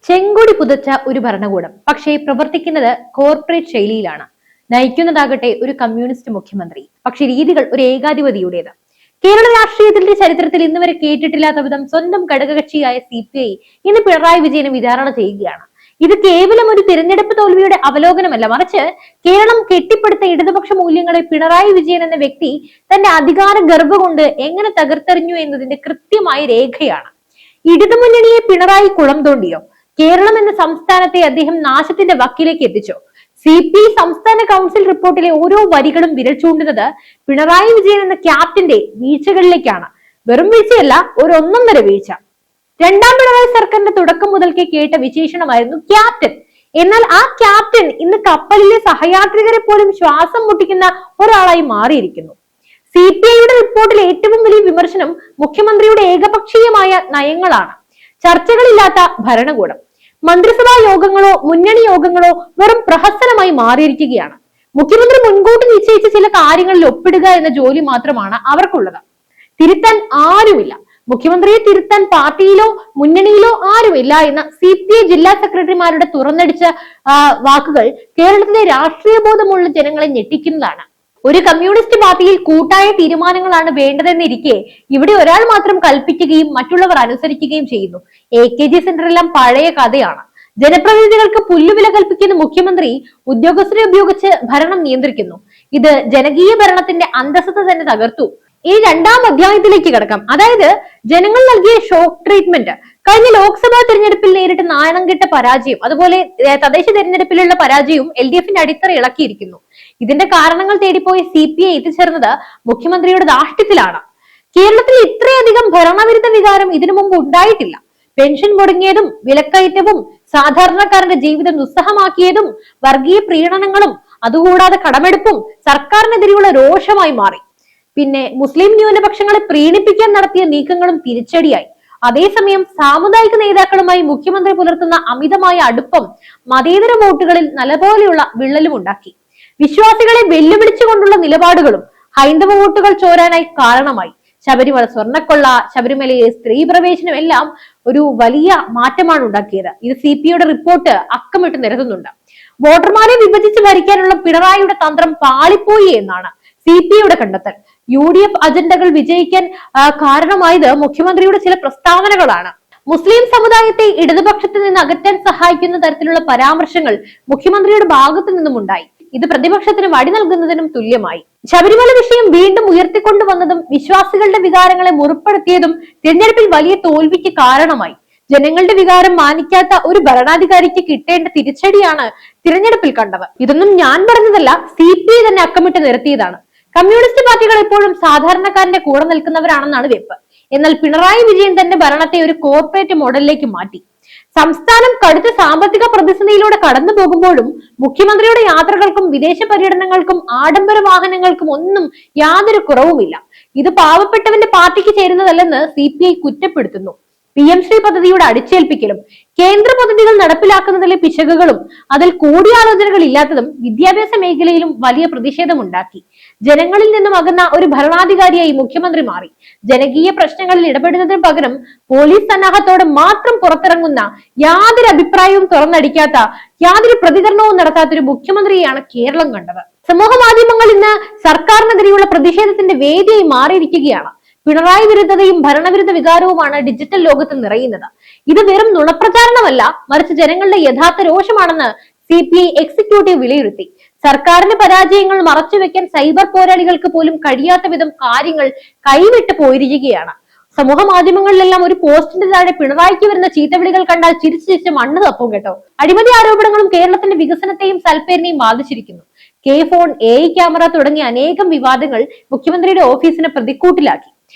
ചെങ്കൊടി പുതച്ച ഒരു ഭരണകൂടം, പക്ഷേ പ്രവർത്തിക്കുന്നത് കോർപ്പറേറ്റ് ശൈലിയിലാണ്. നയിക്കുന്നതാകട്ടെ ഒരു കമ്മ്യൂണിസ്റ്റ് മുഖ്യമന്ത്രി, പക്ഷെ രീതികൾ ഒരു ഏകാധിപതിയുടേത്. കേരള രാഷ്ട്രീയത്തിന്റെ ചരിത്രത്തിൽ ഇന്ന് വരെ കേട്ടിട്ടില്ലാത്ത വിധം സ്വന്തം ഘടകകക്ഷിയായ CPI ഇന്ന് പിണറായി വിജയനെ വിചാരണ ചെയ്യുകയാണ്. ഇത് കേവലം ഒരു തിരഞ്ഞെടുപ്പ് തോൽവിയുടെ അവലോകനമല്ല, മറിച്ച് കേരളം കെട്ടിപ്പടുത്ത ഇടതുപക്ഷ മൂല്യങ്ങളെ പിണറായി വിജയൻ എന്ന വ്യക്തി തന്റെ അധികാര ഗർഭ കൊണ്ട് എങ്ങനെ തകർത്തെറിഞ്ഞു എന്നതിന്റെ കൃത്യമായ രേഖയാണ്. ഇടതുമുന്നണിയെ പിണറായി കുളം തോണ്ടിയോ? കേരളം എന്ന സംസ്ഥാനത്തെ അദ്ദേഹം നാശത്തിന്റെ വക്കിലേക്ക് എത്തിച്ചോ? CPI സംസ്ഥാന കൗൺസിൽ റിപ്പോർട്ടിലെ ഓരോ വരികളും വിരൽ ചൂണ്ടുന്നത് പിണറായി വിജയൻ എന്ന ക്യാപ്റ്റന്റെ വീഴ്ചകളിലേക്കാണ്. വെറും വീഴ്ചയല്ല, ഒരു ഒന്നൊന്നര വീഴ്ച. രണ്ടാം പിണറായി സർക്കാരിന്റെ തുടക്കം മുതൽക്കേ കേട്ട വിശേഷണമായിരുന്നു ക്യാപ്റ്റൻ. എന്നാൽ ആ ക്യാപ്റ്റൻ ഇന്ന് കപ്പലിലെ സഹയാത്രികരെ പോലും ശ്വാസം മുട്ടിക്കുന്ന ഒരാളായി മാറിയിരിക്കുന്നു. CPIയുടെ റിപ്പോർട്ടിൽ ഏറ്റവും വലിയ വിമർശനം മുഖ്യമന്ത്രിയുടെ ഏകപക്ഷീയമായ നയങ്ങളാണ്. ചർച്ചകളില്ലാത്ത ഭരണകൂടം, മന്ത്രിസഭാ യോഗങ്ങളോ മുന്നണി യോഗങ്ങളോ വെറും പ്രഹസനമായി മാറിയിരിക്കുകയാണ്. മുഖ്യമന്ത്രി മുൻകൂട്ടി നിശ്ചയിച്ച ചില കാര്യങ്ങളിൽ ഒപ്പിടുക എന്ന ജോലി മാത്രമാണ് അവർക്കുള്ളത്. തിരുത്താൻ ആരുമില്ല. മുഖ്യമന്ത്രിയെ തിരുത്താൻ പാർട്ടിയിലോ മുന്നണിയിലോ ആരുമില്ല എന്ന CPI ജില്ലാ സെക്രട്ടറിമാരുടെ തുറന്നടിച്ച വാക്കുകൾ കേരളത്തിലെ രാഷ്ട്രീയ ബോധമുള്ള ജനങ്ങളെ ഞെട്ടിക്കുന്നതാണ്. ഒരു കമ്മ്യൂണിസ്റ്റ് പാർട്ടിയിൽ കൂട്ടായ തീരുമാനങ്ങളാണ് വേണ്ടതെന്നിരിക്കെ ഇവിടെ ഒരാൾ മാത്രം കൽപ്പിക്കുകയും മറ്റുള്ളവർ അനുസരിക്കുകയും ചെയ്യുന്നു. AKG സെന്ററെല്ലാം പഴയ കഥയാണ്. ജനപ്രതിനിധികൾക്ക് പുല്ലുവില കൽപ്പിക്കുന്ന മുഖ്യമന്ത്രി ഉദ്യോഗസ്ഥരെ ഉപയോഗിച്ച് ഭരണം നിയന്ത്രിക്കുന്നു. ഇത് ജനകീയ ഭരണത്തിന്റെ അന്തസ്സത തന്നെ തകർത്തു. ഈ രണ്ടാം അധ്യായത്തിലേക്ക് കിടക്കാം. അതായത് ജനങ്ങൾ നൽകിയ ഷോക്ക് ട്രീറ്റ്മെന്റ്. കഴിഞ്ഞ ലോക്സഭാ തെരഞ്ഞെടുപ്പിൽ നേരിട്ട് നാണം കെട്ട പരാജയം, അതുപോലെ തദ്ദേശ തെരഞ്ഞെടുപ്പിലുള്ള പരാജയവും LDFന്റെ അടിത്തറ ഇളക്കിയിരിക്കുന്നു. ഇതിന്റെ കാരണങ്ങൾ തേടിപ്പോയി CPI എത്തിച്ചേർന്നത് മുഖ്യമന്ത്രിയുടെ ധാർഷ്ട്യത്തിലാണ്. കേരളത്തിൽ ഇത്രയധികം ഭരണവിരുദ്ധ വികാരം ഇതിനു മുമ്പ് ഉണ്ടായിട്ടില്ല. പെൻഷൻ മുടങ്ങിയതും വിലക്കയറ്റവും സാധാരണക്കാരന്റെ ജീവിതം ദുസ്സഹമാക്കിയതും വർഗീയ പ്രീണനങ്ങളും അതുകൂടാതെ കടമെടുപ്പും സർക്കാരിനെതിരെയുള്ള രോഷമായി മാറി. പിന്നെ മുസ്ലിം ന്യൂനപക്ഷങ്ങളെ പ്രീണിപ്പിക്കാൻ നടത്തിയ നീക്കങ്ങളും തിരിച്ചടിയായി. അതേസമയം സാമുദായിക നേതാക്കളുമായി മുഖ്യമന്ത്രി പുലർത്തുന്ന അമിതമായ അടുപ്പം മതേതര വോട്ടുകളിൽ നല്ലപോലെയുള്ള വിള്ളലും ഉണ്ടാക്കി. വിശ്വാസികളെ വെല്ലുവിളിച്ചുകൊണ്ടുള്ള നിലപാടുകളും ഹൈന്ദവ വോട്ടുകൾ ചോരാനായി കാരണമായി. ശബരിമല സ്വർണ്ണക്കൊള്ള, ശബരിമലയിലെ സ്ത്രീ പ്രവേശനം എല്ലാം ഒരു വലിയ മാറ്റമാണ് ഉണ്ടാക്കിയത്. ഇത് CPIയുടെ റിപ്പോർട്ട് അക്കമിട്ട് നിരത്തുന്നുണ്ട്. വോട്ടർമാരെ വിഭജിച്ച് ഭരിക്കാനുള്ള പിണറായിയുടെ തന്ത്രം പാളിപ്പോയി എന്നാണ് CPIയുടെ കണ്ടെത്തൽ. UDF അജണ്ടകൾ വിജയിക്കാൻ കാരണമായത് മുഖ്യമന്ത്രിയുടെ ചില പ്രസ്താവനകളാണ്. മുസ്ലിം സമുദായത്തെ ഇടതുപക്ഷത്തിൽ നിന്ന് അകറ്റാൻ സഹായിക്കുന്ന തരത്തിലുള്ള പരാമർശങ്ങൾ മുഖ്യമന്ത്രിയുടെ ഭാഗത്തു നിന്നും ഉണ്ടായി. ഇത് പ്രതിപക്ഷത്തിന് വഴി നൽകുന്നതിനും തുല്യമായി. ശബരിമല വിഷയം വീണ്ടും ഉയർത്തിക്കൊണ്ടുവന്നതും വിശ്വാസികളുടെ വികാരങ്ങളെ മുറിപ്പെടുത്തിയതും തിരഞ്ഞെടുപ്പിൽ വലിയ തോൽവിക്ക് കാരണമായി. ജനങ്ങളുടെ വികാരം മാനിക്കാത്ത ഒരു ഭരണാധികാരിക്ക് കിട്ടേണ്ട തിരിച്ചടിയാണ് തിരഞ്ഞെടുപ്പിൽ കണ്ടത്. ഇതൊന്നും ഞാൻ പറഞ്ഞതല്ല, CPI തന്നെ അക്കമിട്ട് നിരത്തിയതാണ്. കമ്മ്യൂണിസ്റ്റ് പാർട്ടികൾ എപ്പോഴും സാധാരണക്കാരന്റെ കൂടെ നിൽക്കുന്നവരാണെന്നാണ് വെപ്പ്. എന്നാൽ പിണറായി വിജയൻ തന്റെ ഭരണത്തെ ഒരു കോർപ്പറേറ്റ് മോഡലിലേക്ക് മാറ്റി. സംസ്ഥാനം കടുത്ത സാമ്പത്തിക പ്രതിസന്ധിയിലൂടെ കടന്നു പോകുമ്പോഴും മുഖ്യമന്ത്രിയുടെ യാത്രകൾക്കും വിദേശ പര്യടനങ്ങൾക്കും ആഡംബര വാഹനങ്ങൾക്കും ഒന്നും യാതൊരു കുറവുമില്ല. ഇത് പാവപ്പെട്ടവന്റെ പാർട്ടിക്ക് ചേരുന്നതല്ലെന്ന് CPI കുറ്റപ്പെടുത്തുന്നു. PM ശ്രീ പദ്ധതിയുടെ അടിച്ചേൽപ്പിക്കലും കേന്ദ്ര പദ്ധതികൾ നടപ്പിലാക്കുന്നതിലെ പിശകുകളും അതിൽ കൂടിയാലോചനകൾ ഇല്ലാത്തതും വിദ്യാഭ്യാസ മേഖലയിലും വലിയ പ്രതിഷേധമുണ്ടാക്കി. ജനങ്ങളിൽ നിന്നും അകന്ന ഒരു ഭരണാധികാരിയായി മുഖ്യമന്ത്രി മാറി. ജനകീയ പ്രശ്നങ്ങളിൽ ഇടപെടുന്നതിന് പകരം പോലീസ് സന്നാഹത്തോടെ മാത്രം പുറത്തിറങ്ങുന്ന, യാതൊരു അഭിപ്രായവും തുറന്നടിക്കാത്ത, യാതൊരു പ്രതികരണവും നടത്താത്ത ഒരു മുഖ്യമന്ത്രിയെയാണ് കേരളം കണ്ടത്. സമൂഹ മാധ്യമങ്ങൾ ഇന്ന് സർക്കാരിനെതിരെയുള്ള പ്രതിഷേധത്തിന്റെ വേദിയായി മാറിയിരിക്കുകയാണ്. പിണറായി വിരുദ്ധതയും ഭരണവിരുദ്ധ വികാരവുമാണ് ഡിജിറ്റൽ ലോകത്ത് നിറയുന്നത്. ഇത് വെറും നുണപ്രചാരണമല്ല, മറിച്ച് ജനങ്ങളുടെ യഥാർത്ഥ രോഷമാണെന്ന് CPI എക്സിക്യൂട്ടീവ് വിലയിരുത്തി. സർക്കാരിന്റെ പരാജയങ്ങൾ മറച്ചുവെക്കാൻ സൈബർ പോരാളികൾക്ക് പോലും കഴിയാത്ത വിധം കാര്യങ്ങൾ കൈവിട്ട് പോയിരിക്കുകയാണ്. സമൂഹ മാധ്യമങ്ങളിലെല്ലാം ഒരു പോസ്റ്റിന്റെ താഴെ പിണറായിക്ക് വരുന്ന ചീത്തവിളികൾ കണ്ടാൽ ചിരിച്ചു ചിരിച്ച് മണ്ണ് തപ്പും കേട്ടോ. അഴിമതി ആരോപണങ്ങളും കേരളത്തിന്റെ വികസനത്തെയും സൽപ്പേരിനെയും ബാധിച്ചിരിക്കുന്നു. ഫോൺ, AI ക്യാമറ തുടങ്ങിയ അനേകം വിവാദങ്ങൾ മുഖ്യമന്ത്രിയുടെ ഓഫീസിനെ പ്രതിക്കൂട്ടിലാക്കി.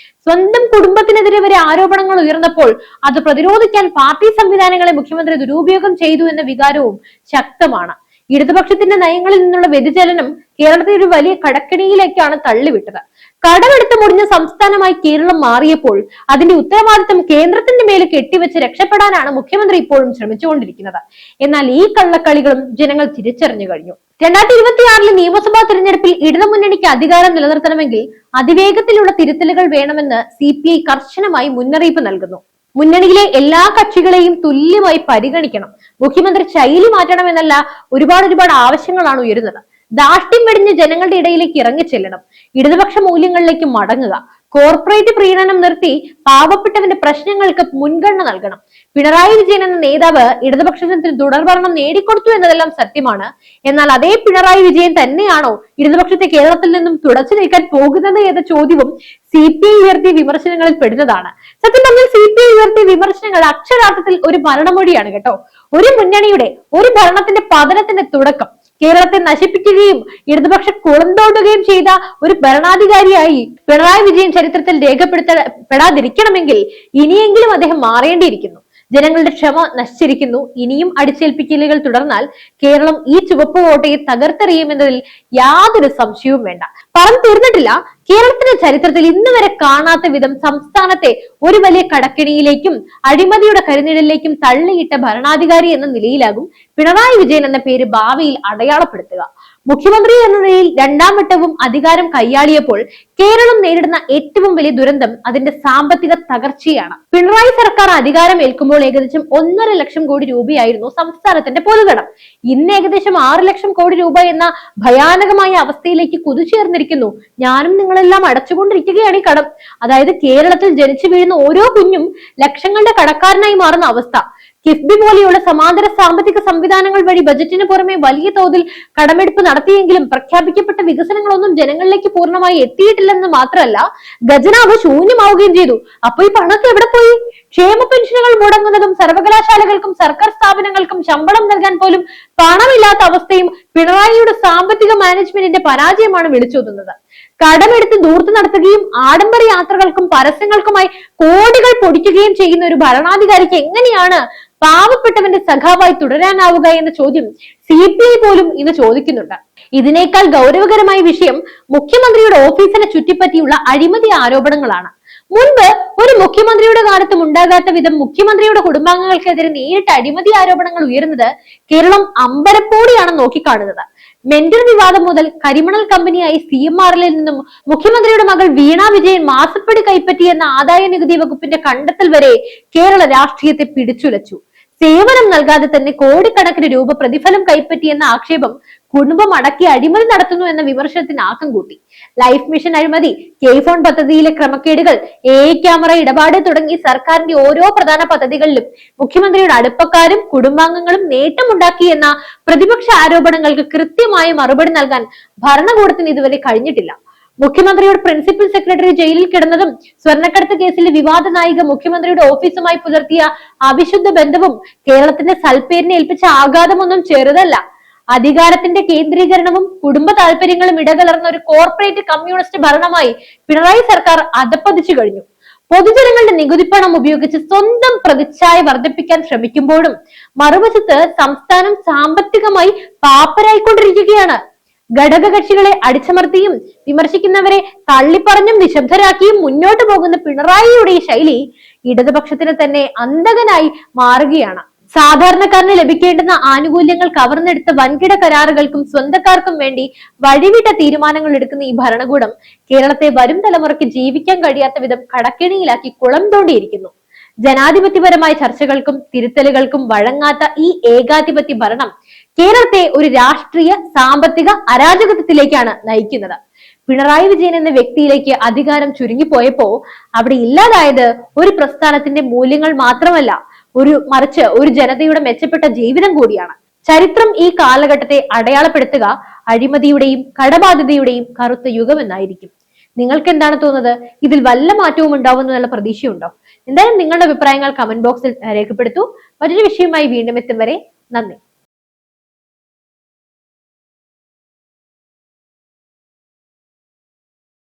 സ്വന്തം കുടുംബത്തിനെതിരെ വരെ ആരോപണങ്ങൾ ഉയർന്നപ്പോൾ അത് പ്രതിരോധിക്കാൻ പാർട്ടി സംവിധാനങ്ങളെ മുഖ്യമന്ത്രി ദുരുപയോഗം ചെയ്തു എന്ന വികാരവും ശക്തമാണ്. ഇടതുപക്ഷത്തിന്റെ നയങ്ങളിൽ നിന്നുള്ള വ്യതിചലനം കേരളത്തെ ഒരു വലിയ കടക്കിണിയിലേക്കാണ് തള്ളിവിട്ടത്. കടമെടുത്ത് മുടിഞ്ഞ സംസ്ഥാനമായി കേരളം മാറിയപ്പോൾ അതിന്റെ ഉത്തരവാദിത്തം കേന്ദ്രത്തിന്റെ മേലെ കെട്ടിവെച്ച് രക്ഷപ്പെടാനാണ് മുഖ്യമന്ത്രി ഇപ്പോഴും ശ്രമിച്ചുകൊണ്ടിരിക്കുന്നത്. എന്നാൽ ഈ കള്ളക്കളികളും ജനങ്ങൾ തിരിച്ചറിഞ്ഞു കഴിഞ്ഞു. 2026 നിയമസഭാ തെരഞ്ഞെടുപ്പിൽ ഇടതുമുന്നണിക്ക് അധികാരം നിലനിർത്തണമെങ്കിൽ അതിവേഗത്തിലുള്ള തിരുത്തലുകൾ വേണമെന്ന് CPI കർശനമായി മുന്നറിയിപ്പ് നൽകുന്നു. മുന്നണിയിലെ എല്ലാ കക്ഷികളെയും തുല്യമായി പരിഗണിക്കണം, മുഖ്യമന്ത്രി ശൈലി മാറ്റണമെന്നല്ല ഒരുപാട് ആവശ്യങ്ങളാണ് ഉയരുന്നത്. ധാർഷ്ട്യം വെടിഞ്ഞ് ജനങ്ങളുടെ ഇടയിലേക്ക് ഇറങ്ങിച്ചെല്ലണം, ഇടതുപക്ഷ മൂല്യങ്ങളിലേക്ക് മടങ്ങുക, കോർപ്പറേറ്റ് പ്രീണനം നിർത്തി പാവപ്പെട്ടവന്റെ പ്രശ്നങ്ങൾക്ക് മുൻഗണന നൽകണം. പിണറായി വിജയൻ എന്ന നേതാവ് ഇടതുപക്ഷത്തിന് തുടർഭരണം നേടിക്കൊടുത്തു എന്നതെല്ലാം സത്യമാണ്. എന്നാൽ അതേ പിണറായി വിജയൻ തന്നെയാണോ ഇടതുപക്ഷത്തെ കേരളത്തിൽ നിന്നും തുടച്ചു നീക്കാൻ പോകുന്നത് എന്ന ചോദ്യവും CPI ഉയർത്തിയ വിമർശനങ്ങളിൽ പെടുന്നതാണ്. സത്യം പറഞ്ഞാൽ CPI ഉയർത്തിയ വിമർശനങ്ങൾ അക്ഷരാർത്ഥത്തിൽ ഒരു മരണമൊഴിയാണ് കേട്ടോ. ഒരു മുന്നണിയുടെ ഒരു ഭരണത്തിന്റെ പതനത്തിന്റെ തുടക്കം, കേരളത്തെ നശിപ്പിക്കുകയും ഇടതുപക്ഷ കുളന്തോണ്ടുകയും ചെയ്ത ഒരു ഭരണാധികാരിയായി പിണറായി വിജയൻ ചരിത്രത്തിൽ രേഖപ്പെടുത്തപ്പെടാതിരിക്കണമെങ്കിൽ ഇനിയെങ്കിലും അദ്ദേഹം മാറേണ്ടിയിരിക്കുന്നു. ജനങ്ങളുടെ ക്ഷമ നശിച്ചിരിക്കുന്നു. ഇനിയും അടിച്ചേൽപ്പിക്കലുകൾ തുടർന്നാൽ കേരളം ഈ ചുവപ്പ് കോട്ടയെ തകർത്തെറിയുമെന്നതിൽ യാതൊരു സംശയവും വേണ്ട. പറഞ്ഞു തീർന്നിട്ടില്ല. കേരളത്തിന്റെ ചരിത്രത്തിൽ ഇന്ന് വരെ കാണാത്ത വിധം സംസ്ഥാനത്തെ ഒരു വലിയ കടക്കിണിയിലേക്കും അഴിമതിയുടെ കരിനിഴലിലേക്കും തള്ളിയിട്ട ഭരണാധികാരി എന്ന നിലയിലാകും പിണറായി വിജയൻ എന്ന പേര് ഭാവിയിൽ അടയാളപ്പെടുത്തുക. മുഖ്യമന്ത്രി എന്ന നിലയിൽ രണ്ടാം വട്ടവും അധികാരം കൈയാളിയപ്പോൾ കേരളം നേരിടുന്ന ഏറ്റവും വലിയ ദുരന്തം അതിന്റെ സാമ്പത്തിക തകർച്ചയാണ്. പിണറായി സർക്കാർ അധികാരം ഏൽക്കുമ്പോൾ ഏകദേശം 1.5 ലക്ഷം കോടി രൂപയായിരുന്നു സംസ്ഥാനത്തിന്റെ പൊതുകടം. ഇന്ന് ഏകദേശം 6 ലക്ഷം കോടി രൂപ എന്ന ഭയാനകമായ അവസ്ഥയിലേക്ക് കുതിച്ചുയർന്നിരിക്കുന്നു. ഞാനും നിങ്ങളെല്ലാം അടച്ചുകൊണ്ടിരിക്കുകയാണ് ഈ കടം. അതായത് കേരളത്തിൽ ജനിച്ചു വീഴുന്ന ഓരോ കുഞ്ഞും ലക്ഷങ്ങളുടെ കടക്കാരനായി മാറുന്ന അവസ്ഥ. കിഫ്ബി പോലെയുള്ള സമാന്തര സാമ്പത്തിക സംവിധാനങ്ങൾ വഴി ബജറ്റിന് പുറമെ വലിയ തോതിൽ കടമെടുപ്പ് നടത്തിയെങ്കിലും പ്രഖ്യാപിക്കപ്പെട്ട വികസനങ്ങളൊന്നും ജനങ്ങളിലേക്ക് പൂർണ്ണമായി എത്തിയിട്ടില്ലെന്ന് മാത്രമല്ല, ഖജനാവ് ശൂന്യമാവുകയും ചെയ്തു. അപ്പൊ ഈ പണമൊക്കെ എവിടെ പോയി? ക്ഷേമ പെൻഷനുകൾ മുടങ്ങുന്നതും സർവകലാശാലകൾക്കും സർക്കാർ സ്ഥാപനങ്ങൾക്കും ശമ്പളം നൽകാൻ പോലും പണമില്ലാത്ത അവസ്ഥയും പിണറായിയുടെ സാമ്പത്തിക മാനേജ്മെന്റിന്റെ പരാജയമാണ് വിളിച്ചോതുന്നത്. കടമെടുത്ത് ദൂർത്ത് നടത്തുകയും ആഡംബര യാത്രകൾക്കും പരസ്യങ്ങൾക്കുമായി കോടികൾ പൊടിക്കുകയും ചെയ്യുന്ന ഒരു ഭരണാധികാരിക്ക് എങ്ങനെയാണ് പാവപ്പെട്ടവന്റെ സഖാവായി തുടരാനാവുക എന്ന ചോദ്യം CPI പോലും ഇന്ന് ചോദിക്കുന്നുണ്ട്. ഇതിനേക്കാൾ ഗൗരവകരമായ വിഷയം മുഖ്യമന്ത്രിയുടെ ഓഫീസിനെ ചുറ്റിപ്പറ്റിയുള്ള അഴിമതി ആരോപണങ്ങളാണ്. മുൻപ് ഒരു മുഖ്യമന്ത്രിയുടെ കാലത്തും ഉണ്ടാകാത്ത വിധം മുഖ്യമന്ത്രിയുടെ കുടുംബാംഗങ്ങൾക്കെതിരെ നേരിട്ട് അഴിമതി ആരോപണങ്ങൾ ഉയരുന്നത് കേരളം അമ്പരപ്പോടെയാണ് നോക്കിക്കാണുന്നത്. മെന്റൽ വിവാദം മുതൽ കരിമണൽ കമ്പനിയായി CMRL നിന്നും മുഖ്യമന്ത്രിയുടെ മകൾ വീണ വിജയൻ മാസപ്പടി കൈപ്പറ്റിയെന്ന ആദായ നികുതി വകുപ്പിന്റെ കണ്ടെത്തൽ വരെ കേരള രാഷ്ട്രീയത്തെ പിടിച്ചുലച്ചു. സേവനം നൽകാതെ തന്നെ കോടിക്കണക്കിന് രൂപ പ്രതിഫലം കൈപ്പറ്റിയെന്ന ആക്ഷേപം കുടുംബം അടക്കി അഴിമതി നടത്തുന്നു എന്ന വിമർശനത്തിന് ആക്കം കൂട്ടി. ലൈഫ് മിഷൻ അഴിമതി, കെ-ഫോൺ പദ്ധതിയിലെ ക്രമക്കേടുകൾ, AI ക്യാമറ ഇടപാട് തുടങ്ങി സർക്കാരിന്റെ ഓരോ പ്രധാന പദ്ധതികളിലും മുഖ്യമന്ത്രിയുടെ അടുപ്പക്കാരും കുടുംബാംഗങ്ങളും നേട്ടമുണ്ടാക്കി എന്ന പ്രതിപക്ഷ ആരോപണങ്ങൾക്ക് കൃത്യമായ മറുപടി നൽകാൻ ഭരണകൂടത്തിന് ഇതുവരെ കഴിഞ്ഞിട്ടില്ല. മുഖ്യമന്ത്രിയുടെ പ്രിൻസിപ്പൽ സെക്രട്ടറി ജയിലിൽ കിടന്നതും സ്വർണ്ണക്കടത്ത് കേസിലെ വിവാദ നായിക മുഖ്യമന്ത്രിയുടെ ഓഫീസുമായി പുലർത്തിയ അവിശുദ്ധ ബന്ധവും കേരളത്തിന്റെ സൽപ്പേരിനെ ഏൽപ്പിച്ച ആഘാതമൊന്നും ചെറുതല്ല. അധികാരത്തിന്റെ കേന്ദ്രീകരണവും കുടുംബ താല്പര്യങ്ങളും ഇടകലർന്ന ഒരു കോർപ്പറേറ്റ് കമ്മ്യൂണിസ്റ്റ് ഭരണമായി പിണറായി സർക്കാർ അധപ്പതിച്ചു കഴിഞ്ഞു. പൊതുജനങ്ങളുടെ നികുതിപ്പണം ഉപയോഗിച്ച് സ്വന്തം പ്രതിച്ഛായ വർദ്ധിപ്പിക്കാൻ ശ്രമിക്കുമ്പോഴും മറുവശത്ത് സംസ്ഥാനം സാമ്പത്തികമായി പാപ്പരായിക്കൊണ്ടിരിക്കുകയാണ്. ഘടകകക്ഷികളെ അടിച്ചമർത്തിയും വിമർശിക്കുന്നവരെ തള്ളിപ്പറഞ്ഞും നിശബ്ദരാക്കിയും മുന്നോട്ട് പോകുന്ന പിണറായിയുടെ ഈ ശൈലി ഇടതുപക്ഷത്തിന് തന്നെ അന്തകനായി മാറുകയാണ്. സാധാരണക്കാരന് ലഭിക്കേണ്ടുന്ന ആനുകൂല്യങ്ങൾ കവർന്നെടുത്ത വൻകിട കരാറുകൾക്കും സ്വന്തക്കാർക്കും വേണ്ടി വഴിവിട്ട തീരുമാനങ്ങൾ എടുക്കുന്ന ഈ ഭരണകൂടം കേരളത്തെ വരും തലമുറയ്ക്ക് ജീവിക്കാൻ കഴിയാത്ത വിധം കടക്കെണിയിലാക്കി കുളം തോണ്ടിയിരിക്കുന്നു. ജനാധിപത്യപരമായ ചർച്ചകൾക്കും തിരുത്തലുകൾക്കും വഴങ്ങാത്ത ഈ ഏകാധിപത്യ ഭരണം കേരളത്തെ ഒരു രാഷ്ട്രീയ സാമ്പത്തിക അരാജകത്വത്തിലേക്കാണ് നയിക്കുന്നത്. പിണറായി വിജയൻ എന്ന വ്യക്തിയിലേക്ക് അധികാരം ചുരുങ്ങിപ്പോയപ്പോ അവിടെ ഇല്ലാതായത് ഒരു പ്രസ്ഥാനത്തിന്റെ മൂല്യങ്ങൾ മാത്രമല്ല, മറിച്ച് ഒരു ജനതയുടെ മെച്ചപ്പെട്ട ജീവിതം കൂടിയാണ്. ചരിത്രം ഈ കാലഘട്ടത്തെ അടയാളപ്പെടുത്തുക അഴിമതിയുടെയും കടബാധ്യതയുടെയും കറുത്ത യുഗമെന്നായിരിക്കും. നിങ്ങൾക്ക് എന്താണ് തോന്നുന്നത്? ഇതിൽ വല്ല മാറ്റവും ഉണ്ടാവുമെന്നുള്ള പ്രതീക്ഷയുണ്ടോ? എന്തായാലും നിങ്ങളുടെ അഭിപ്രായങ്ങൾ കമന്റ് ബോക്സിൽ രേഖപ്പെടുത്തൂ. മറ്റൊരു വിഷയവുമായി വീണ്ടും എത്തും വരെ നന്ദി.